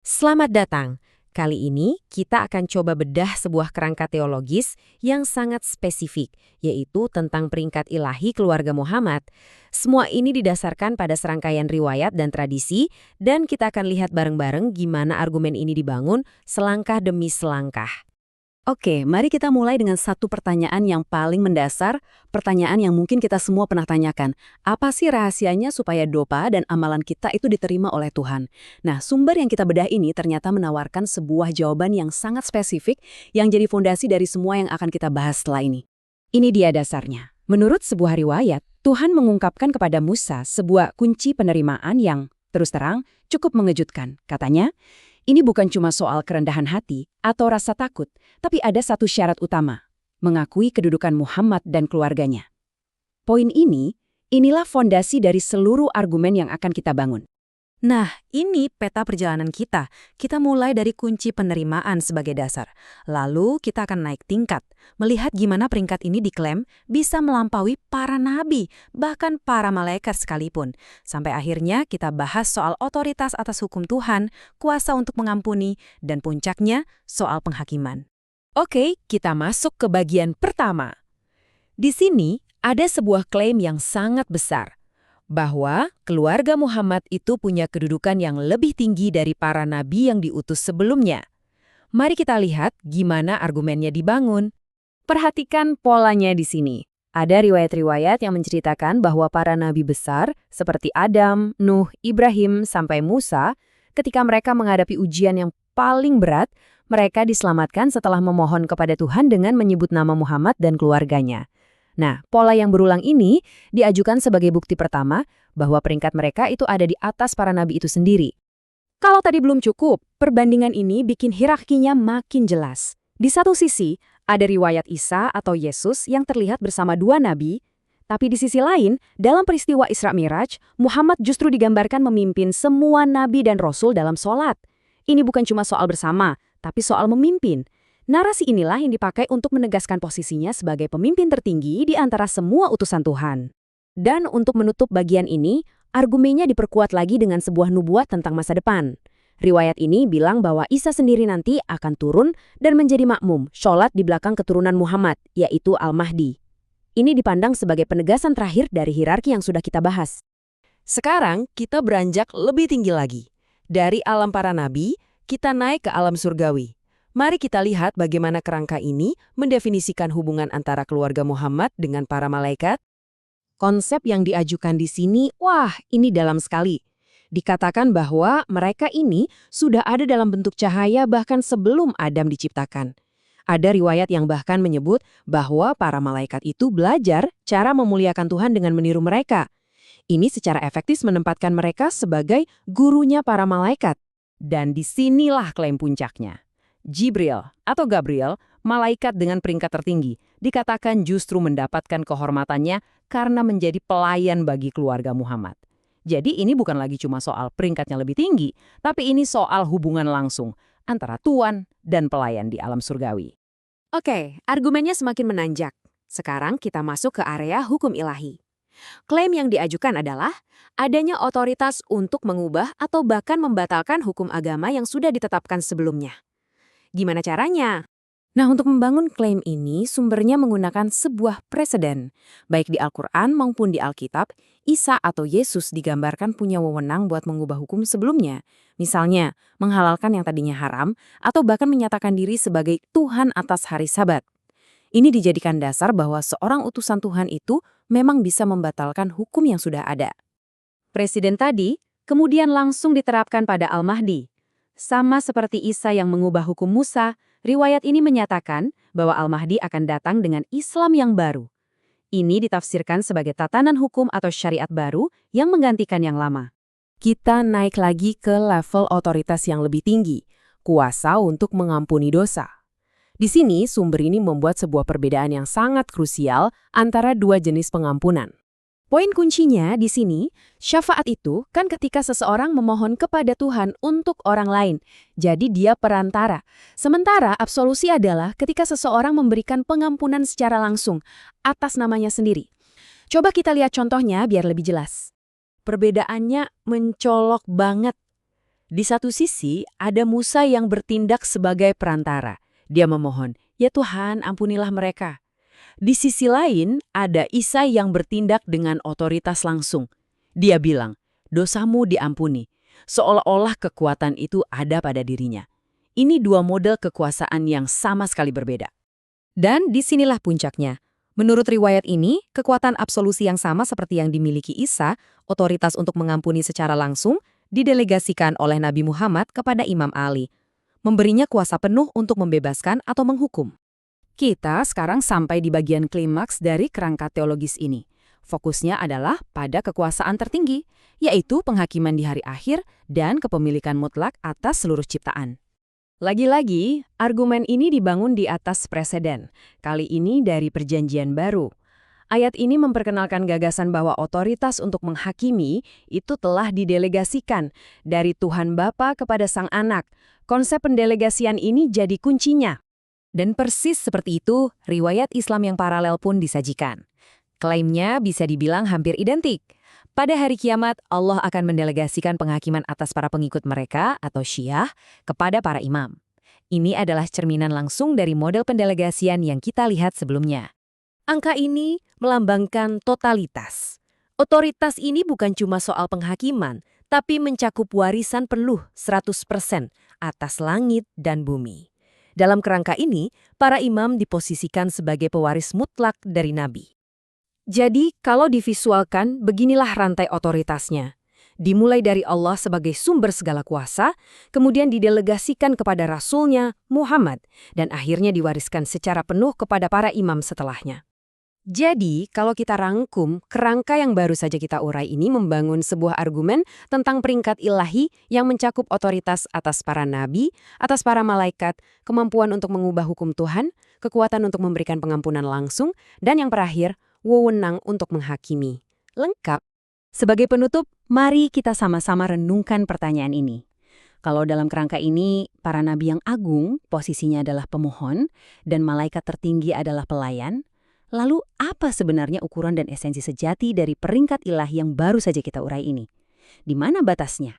Selamat datang. Kali ini kita akan coba bedah sebuah kerangka teologis yang sangat spesifik, yaitu tentang peringkat ilahi keluarga Muhammad. Semua ini didasarkan pada serangkaian riwayat dan tradisi, dan kita akan lihat bareng-bareng gimana argumen ini dibangun selangkah demi selangkah. Oke, mari kita mulai dengan satu pertanyaan yang paling mendasar, pertanyaan yang mungkin kita semua pernah tanyakan. Apa sih rahasianya supaya doa dan amalan kita itu diterima oleh Tuhan? Nah, sumber yang kita bedah ini ternyata menawarkan sebuah jawaban yang sangat spesifik yang jadi fondasi dari semua yang akan kita bahas setelah ini. Ini dia dasarnya. Menurut sebuah riwayat, Tuhan mengungkapkan kepada Musa sebuah kunci penerimaan yang, terus terang, cukup mengejutkan. Katanya, ini bukan cuma soal kerendahan hati atau rasa takut, tapi ada satu syarat utama, mengakui kedudukan Muhammad dan keluarganya. Poin inilah fondasi dari seluruh argumen yang akan kita bangun. Nah, ini peta perjalanan kita. Kita mulai dari kunci penerimaan sebagai dasar. Lalu kita akan naik tingkat, melihat gimana peringkat ini diklaim bisa melampaui para nabi, bahkan para malaikat sekalipun. Sampai akhirnya kita bahas soal otoritas atas hukum Tuhan, kuasa untuk mengampuni, dan puncaknya soal penghakiman. Oke, kita masuk ke bagian pertama. Di sini ada sebuah klaim yang sangat besar, bahwa keluarga Muhammad itu punya kedudukan yang lebih tinggi dari para nabi yang diutus sebelumnya. Mari kita lihat gimana argumennya dibangun. Perhatikan polanya di sini. Ada riwayat-riwayat yang menceritakan bahwa para nabi besar, seperti Adam, Nuh, Ibrahim, sampai Musa, ketika mereka menghadapi ujian yang paling berat, mereka diselamatkan setelah memohon kepada Tuhan dengan menyebut nama Muhammad dan keluarganya. Nah, pola yang berulang ini diajukan sebagai bukti pertama bahwa peringkat mereka itu ada di atas para nabi itu sendiri. Kalau tadi belum cukup, perbandingan ini bikin hierarkinya makin jelas. Di satu sisi, ada riwayat Isa atau Yesus yang terlihat bersama dua nabi, tapi di sisi lain, dalam peristiwa Isra Miraj, Muhammad justru digambarkan memimpin semua nabi dan rasul dalam sholat. Ini bukan cuma soal bersama, tapi soal memimpin. Narasi inilah yang dipakai untuk menegaskan posisinya sebagai pemimpin tertinggi di antara semua utusan Tuhan. Dan untuk menutup bagian ini, argumennya diperkuat lagi dengan sebuah nubuat tentang masa depan. Riwayat ini bilang bahwa Isa sendiri nanti akan turun dan menjadi makmum, sholat di belakang keturunan Muhammad, yaitu Al-Mahdi. Ini dipandang sebagai penegasan terakhir dari hierarki yang sudah kita bahas. Sekarang kita beranjak lebih tinggi lagi. Dari alam para nabi, kita naik ke alam surgawi. Mari kita lihat bagaimana kerangka ini mendefinisikan hubungan antara keluarga Muhammad dengan para malaikat. Konsep yang diajukan di sini, ini dalam sekali. Dikatakan bahwa mereka ini sudah ada dalam bentuk cahaya bahkan sebelum Adam diciptakan. Ada riwayat yang bahkan menyebut bahwa para malaikat itu belajar cara memuliakan Tuhan dengan meniru mereka. Ini secara efektif menempatkan mereka sebagai gurunya para malaikat. Dan disinilah klaim puncaknya. Jibril atau Gabriel, malaikat dengan peringkat tertinggi, dikatakan justru mendapatkan kehormatannya karena menjadi pelayan bagi keluarga Muhammad. Jadi ini bukan lagi cuma soal peringkatnya lebih tinggi, tapi ini soal hubungan langsung antara tuan dan pelayan di alam surgawi. Oke, argumennya semakin menanjak. Sekarang kita masuk ke area hukum ilahi. Klaim yang diajukan adalah adanya otoritas untuk mengubah atau bahkan membatalkan hukum agama yang sudah ditetapkan sebelumnya. Gimana caranya? Nah, untuk membangun klaim ini, sumbernya menggunakan sebuah preseden. Baik di Al-Quran maupun di Alkitab, Isa atau Yesus digambarkan punya wewenang buat mengubah hukum sebelumnya. Misalnya, menghalalkan yang tadinya haram, atau bahkan menyatakan diri sebagai Tuhan atas hari Sabat. Ini dijadikan dasar bahwa seorang utusan Tuhan itu memang bisa membatalkan hukum yang sudah ada. Presiden tadi kemudian langsung diterapkan pada Al-Mahdi. Sama seperti Isa yang mengubah hukum Musa, riwayat ini menyatakan bahwa Al-Mahdi akan datang dengan Islam yang baru. Ini ditafsirkan sebagai tatanan hukum atau syariat baru yang menggantikan yang lama. Kita naik lagi ke level otoritas yang lebih tinggi, kuasa untuk mengampuni dosa. Di sini, sumber ini membuat sebuah perbedaan yang sangat krusial antara dua jenis pengampunan. Poin kuncinya di sini, syafaat itu kan ketika seseorang memohon kepada Tuhan untuk orang lain. Jadi dia perantara. Sementara absolusi adalah ketika seseorang memberikan pengampunan secara langsung atas namanya sendiri. Coba kita lihat contohnya biar lebih jelas. Perbedaannya mencolok banget. Di satu sisi, ada Musa yang bertindak sebagai perantara. Dia memohon, "Ya Tuhan, ampunilah mereka." Di sisi lain, ada Isa yang bertindak dengan otoritas langsung. Dia bilang, "Dosamu diampuni." Seolah-olah kekuatan itu ada pada dirinya. Ini dua model kekuasaan yang sama sekali berbeda. Dan disinilah puncaknya. Menurut riwayat ini, kekuatan absolusi yang sama seperti yang dimiliki Isa, otoritas untuk mengampuni secara langsung, didelegasikan oleh Nabi Muhammad kepada Imam Ali, memberinya kuasa penuh untuk membebaskan atau menghukum. Kita sekarang sampai di bagian klimaks dari kerangka teologis ini. Fokusnya adalah pada kekuasaan tertinggi, yaitu penghakiman di hari akhir dan kepemilikan mutlak atas seluruh ciptaan. Lagi-lagi, argumen ini dibangun di atas preseden, kali ini dari Perjanjian Baru. Ayat ini memperkenalkan gagasan bahwa otoritas untuk menghakimi itu telah didelegasikan dari Tuhan Bapa kepada Sang Anak. Konsep pendelegasian ini jadi kuncinya. Dan persis seperti itu, riwayat Islam yang paralel pun disajikan. Klaimnya bisa dibilang hampir identik. Pada hari kiamat, Allah akan mendelegasikan penghakiman atas para pengikut mereka atau Syiah kepada para imam. Ini adalah cerminan langsung dari model pendelegasian yang kita lihat sebelumnya. Angka ini melambangkan totalitas. Otoritas ini bukan cuma soal penghakiman, tapi mencakup warisan penuh 100% atas langit dan bumi. Dalam kerangka ini, para imam diposisikan sebagai pewaris mutlak dari Nabi. Jadi, kalau divisualkan, beginilah rantai otoritasnya. Dimulai dari Allah sebagai sumber segala kuasa, kemudian didelegasikan kepada Rasulnya, Muhammad, dan akhirnya diwariskan secara penuh kepada para imam setelahnya. Jadi, kalau kita rangkum, kerangka yang baru saja kita urai ini membangun sebuah argumen tentang peringkat ilahi yang mencakup otoritas atas para nabi, atas para malaikat, kemampuan untuk mengubah hukum Tuhan, kekuatan untuk memberikan pengampunan langsung, dan yang terakhir, wewenang untuk menghakimi. Lengkap. Sebagai penutup, mari kita sama-sama renungkan pertanyaan ini. Kalau dalam kerangka ini, para nabi yang agung, posisinya adalah pemohon, dan malaikat tertinggi adalah pelayan, lalu apa sebenarnya ukuran dan esensi sejati dari peringkat ilahi yang baru saja kita urai ini? Di mana batasnya?